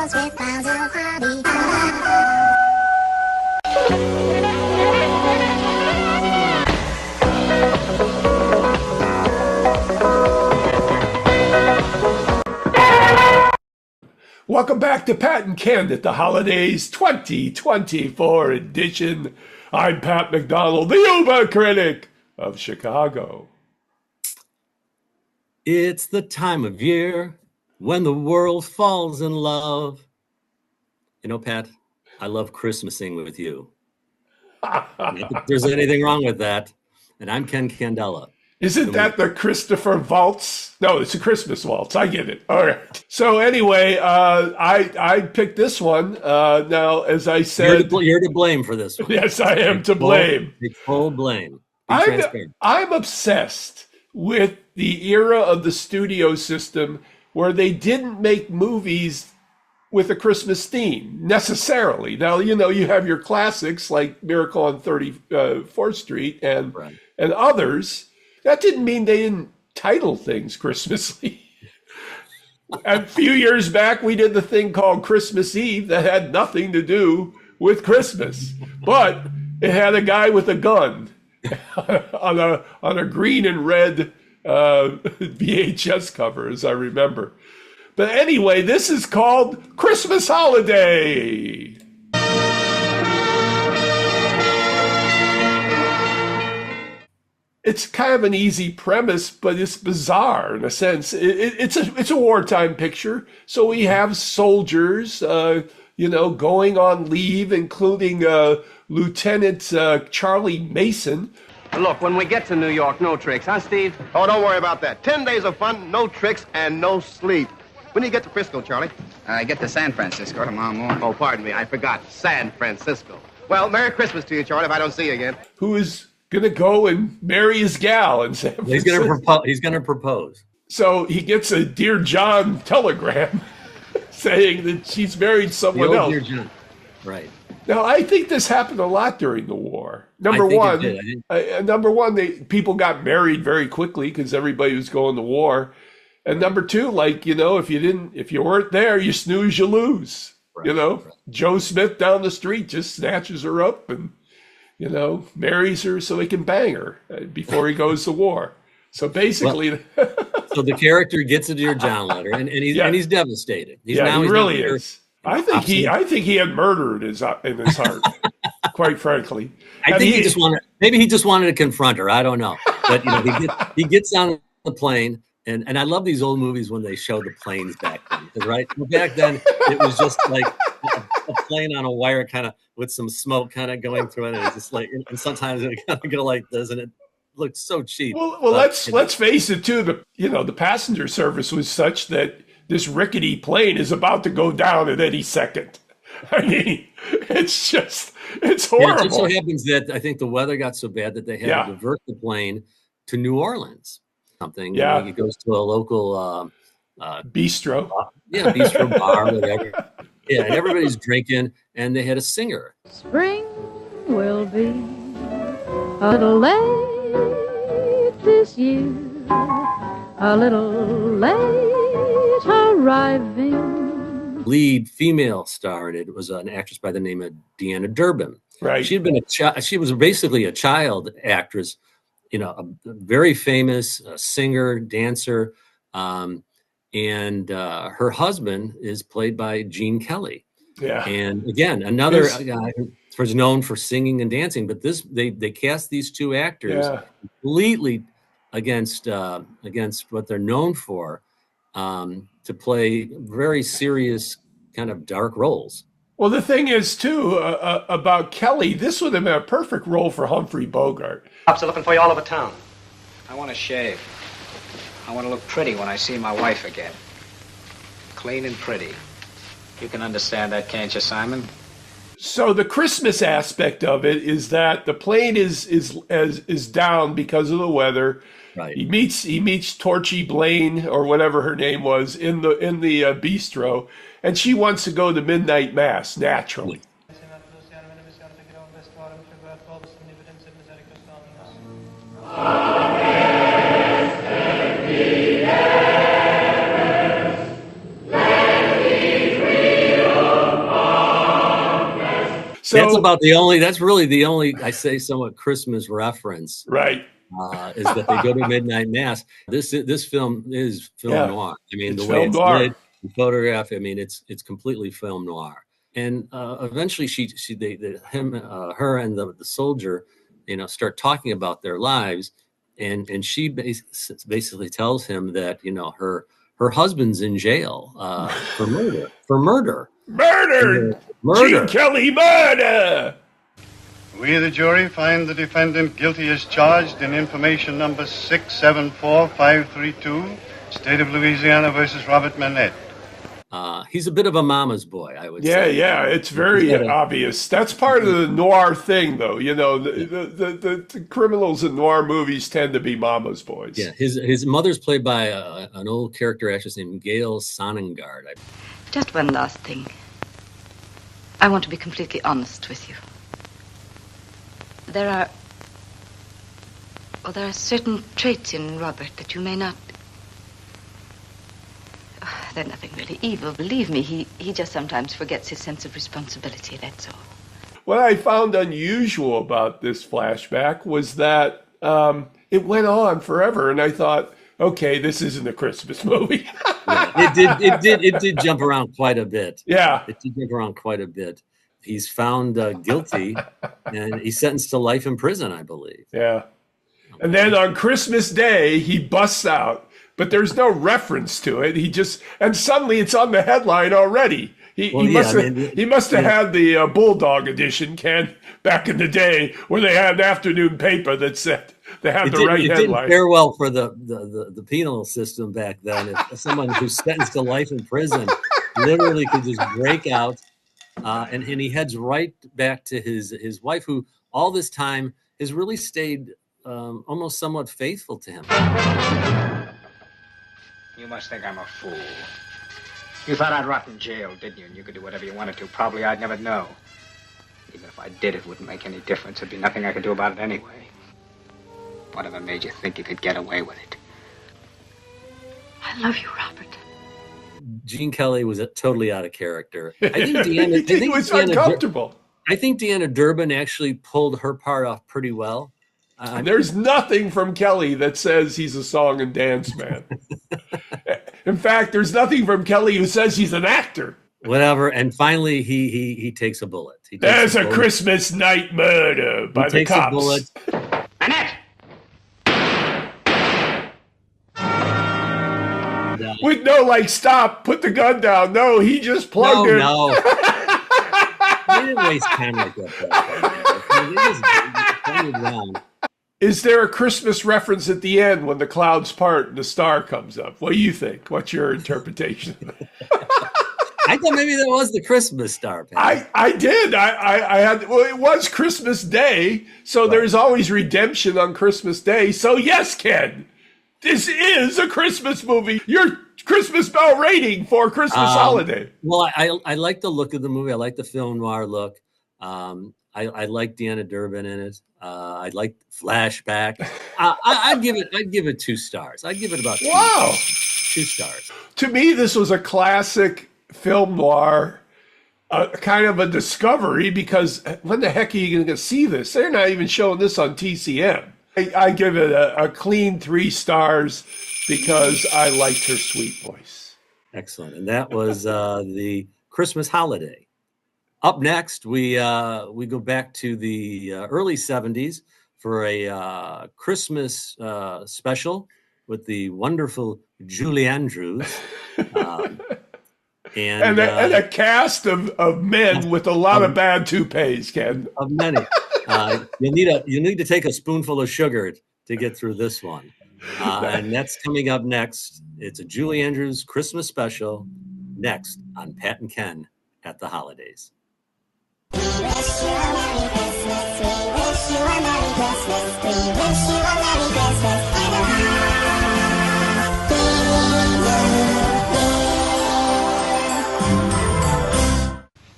girls with miles of hobby. Welcome back to Pat and Ken at the Holidays 2024 edition. I'm Pat McDonald, the Über critic of Chicago. It's the time of year when the world falls in love. You know, Pat, I love Christmasing with you. Not that there's anything wrong with that. And I'm Ken Candela. Isn't that the Christopher Waltz? No, it's a Christmas waltz. I get it. All right. So anyway, I picked this one. Now, as I said... You're to blame for this one. Yes, I am to blame. Take full blame. I'm obsessed with the era of the studio system where they didn't make movies with a Christmas theme necessarily. Now, you know, you have your classics like Miracle on 34th Street and others. That didn't mean they didn't title things Christmassy. A few years back, we did the thing called Christmas Eve that had nothing to do with Christmas, but it had a guy with a gun on a green and red VHS cover, as I remember. But anyway, this is called Christmas Holiday. It's kind of an easy premise, but it's bizarre in a sense. It's a wartime picture. So we have soldiers, going on leave, including Lieutenant Charlie Mason. Look, when we get to New York, no tricks, huh, Steve? Oh, don't worry about that. 10 days of fun, no tricks, and no sleep. When do you get to Frisco, Charlie? I get to San Francisco tomorrow morning. Oh, pardon me, I forgot. San Francisco. Well, Merry Christmas to you, Charlie, if I don't see you again. Who is gonna go and marry his gal in San Francisco. He's gonna propose. So he gets a Dear John telegram saying that she's married someone else. Dear John. Right. Now I think this happened a lot during the war. Number one, people got married very quickly because everybody was going to war. And number two, if you weren't there, you snooze, you lose. Right. Joe Smith down the street just snatches her up and marries her so he can bang her before he goes to war. So basically, so the character gets a Dear John letter, and he's devastated. He really is. I think he had murder in his heart. Quite frankly, I think he just wanted to confront her. I don't know, but he gets on the plane. And I love these old movies when they show the planes back then, right? Back then, it was just like a plane on a wire, kind of with some smoke kind of going through it. And it's just like, and sometimes it kind of go like this, and it looks so cheap. Well, let's face it too. The passenger service was such that this rickety plane is about to go down at any second. I mean, it's horrible. Yeah, it just so happens that I think the weather got so bad that they had to divert the plane to New Orleans. Something. Yeah. He goes to a local bistro. Bistro bar, whatever. Yeah, and everybody's drinking, and they had a singer. Spring will be a little late this year, a little late arriving. Lead female star in it was an actress by the name of Deanna Durbin. Right. She was basically a child actress. A very famous singer, dancer, and her husband is played by Gene Kelly. Yeah. And again, another guy who's known for singing and dancing, but they cast these two actors completely against what they're known for, to play very serious kind of dark roles. Well, the thing is, too, about Kelly, this would have been a perfect role for Humphrey Bogart. Cops are looking for you all over town. I want to shave. I want to look pretty when I see my wife again. Clean and pretty. You can understand that, can't you, Simon? So the Christmas aspect of it is that the plane is down because of the weather. Right. He meets Torchy Blaine or whatever her name was in the bistro, and she wants to go to midnight mass naturally. Let me dream So that's really the only, I say, somewhat Christmas reference. right. Is that they go to midnight mass. This film is film noir. I mean, It's the way film it's noir. lit, the photograph. I mean, it's completely film noir. And eventually, her and the soldier, start talking about their lives, and she basically tells him that her husband's in jail for murder. Murdered. Gene Kelly murder. We, the jury, find the defendant guilty as charged in information number 674532, State of Louisiana versus Robert Manette. He's a bit of a mama's boy, I would say. Yeah, it's very obvious. That's part of the noir thing, though. The criminals in noir movies tend to be mama's boys. Yeah, his mother's played by an old character actress named Gail Sonengard. Just one last thing. I want to be completely honest with you. There are certain traits in Robert that you may not... They're nothing really evil, believe me. He just sometimes forgets his sense of responsibility, that's all. What I found unusual about this flashback was that it went on forever, and I thought, okay, this isn't a Christmas movie. Yeah, it did jump around quite a bit. Yeah. It did jump around quite a bit. He's found guilty, and he's sentenced to life in prison, I believe. Yeah. And then on Christmas Day, he busts out, but there's no reference to it. And suddenly it's on the headline already. He must have had the Bulldog edition, Ken, back in the day, where they had an afternoon paper that said they had the right headline. It didn't fare well for the penal system back then. If someone who's sentenced to life in prison literally could just break out, and he heads right back to his wife, who all this time has really stayed almost somewhat faithful to him. You must think I'm a fool. You thought I'd rot in jail, didn't you? And you could do whatever you wanted to. Probably I'd never know. Even if I did, it wouldn't make any difference. There'd be nothing I could do about it anyway. Whatever made you think you could get away with it? I love you, Robert. Gene Kelly was totally out of character. I think Deanna... He was uncomfortable. I think Deanna Durbin actually pulled her part off pretty well. There's nothing from Kelly that says he's a song and dance man. In fact, there's nothing from Kelly who says he's an actor. Whatever. And finally, he takes a bullet. There's a Christmas night murder by the cops. A bullet. Annette! With no, stop, put the gun down. No, he just plugged it. No. They didn't waste time like that. They just plugged it down. Is there a Christmas reference at the end when the clouds part and the star comes up? What do you think? What's your interpretation? I thought maybe that was the Christmas star. Pat. I did. I had. Well, it was Christmas Day, so right. There's always redemption on Christmas Day. So yes, Ken, this is a Christmas movie. Your Christmas bell rating for Christmas holiday. Well, I like the look of the movie. I like the film noir look. I like Deanna Durbin in it. I like flashback. I'd give it 2 stars. I'd give it about 2 stars. To me, this was a classic film noir, kind of a discovery, because when the heck are you going to see this? They're not even showing this on TCM. I give it a clean 3 stars because I liked her sweet voice. Excellent. And that was the Christmas holiday. Up next, we go back to the early 70s for a Christmas special with the wonderful Julie Andrews. And a cast of men with a lot of bad toupees, Ken. Of many. You need to take a spoonful of sugar to get through this one. And that's coming up next. It's a Julie Andrews Christmas special next on Pat and Ken at the Holidays. We wish you a Merry Christmas. We wish you a Merry Christmas. We wish you a Merry Christmas and a Happy New Year.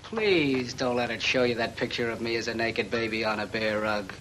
Please don't let it show you that picture of me as a naked baby on a bear rug.